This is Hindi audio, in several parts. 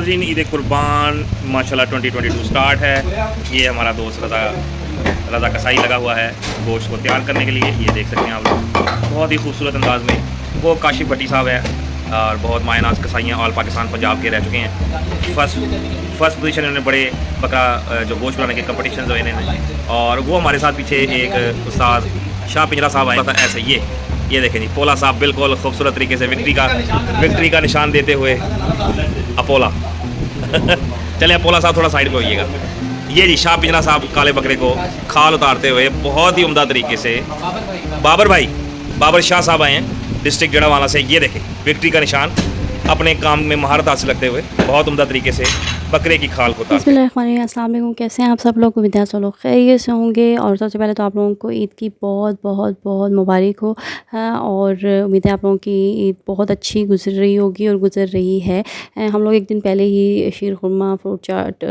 नाज़रीन, ईद कुर्बान माशाल्लाह 2022 स्टार्ट है। ये हमारा दोस्त रज़ा कसाई लगा हुआ है गोश्त को तैयार करने के लिए। ये देख सकते हैं आप लोग, बहुत ही खूबसूरत अंदाज में। वो काशिफ भट्टी साहब है और बहुत मायनाज कसाइयाँ ऑल पाकिस्तान पंजाब के रह चुके हैं। फर्स्ट पोजीशन इन्होंने बड़े बकरा जो गोश्त बनाने के कंपटीशन जो इन्होंने। और वो हमारे साथ पीछे एक उस्ताद शाह पिंजरा साहब आए था ऐसे। ये देखें जी, पोला साहब बिल्कुल खूबसूरत तरीके से विक्ट्री का निशान देते हुए अपोला चले अपोला साहब थोड़ा साइड पे होइएगा। ये जी शाह पिंजरा साहब काले बकरे को खाल उतारते हुए बहुत ही उम्दा तरीके से। बाबर शाह साहब आए हैं डिस्ट्रिक्ट जड़ावाला से। ये देखें विक्ट्री का निशान, अपने काम में महारत हासिल रखते हुए बहुत उम्दा तरीके से बकरे की खाल को उतारते हैं। अस्सलाम वालेकुम, कैसे हैं आप सब लोग? उम्मीद है सब लोग खैरियत से होंगे। और सबसे पहले तो आप लोगों को ईद की बहुत बहुत बहुत मुबारक हो। और उम्मीद है आप लोगों की ईद बहुत अच्छी गुजर रही होगी और गुजर रही है। हम लोग एक दिन पहले ही शीर खुरमा, फ्रूट चाट,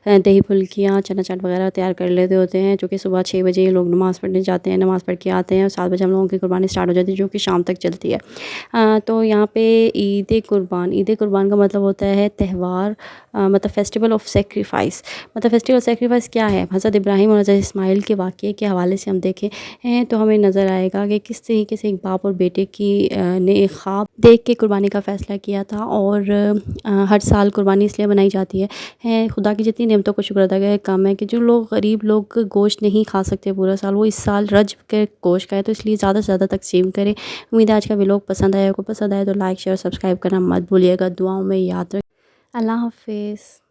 दही फुल्कियाँ, चना चाट वगैरह तैयार कर लेते होते हैं, जो कि सुबह 6 बजे लोग नमाज़ पढ़ने जाते हैं। नमाज़ पढ़ के आते हैं और 7 बजे हम लोगों की कुर्बानी स्टार्ट हो जाती है, जो कि शाम तक चलती है। तो यहाँ पे ईद कुर्बान का मतलब होता है त्यौहार, मतलब फेस्टिवल ऑफ सेक्रीफाइस। मतलब फेस्टिवल सेक्रीफाइस क्या है? हज़रत इब्राहीम और हज़रत इस्माइल के वाक़ये के हवाले से हम देखें हैं तो हमें नज़र आएगा कि किस तरीके से एक बाप और बेटे की ने एक ख्वाब देख के कुर्बानी का फ़ैसला किया था। और हर साल कुर्बानी इसलिए बनाई जाती है खुदा की जितनी नेमतों को शुक्र अदा का काम है कि जो लोग गरीब लोग गोश्त नहीं खा सकते पूरा साल, वो इस साल रज के गोश्त खाए, तो इसलिए ज़्यादा से ज़्यादा तकसीम करें। उम्मीद है आज का व्लॉग पसंद आया। को पसंद आए तो लाइक शेयर सब्सक्राइब करना मत भूलिएगा। दुआओं में याद रखें। अल्लाह हाफ़िज़।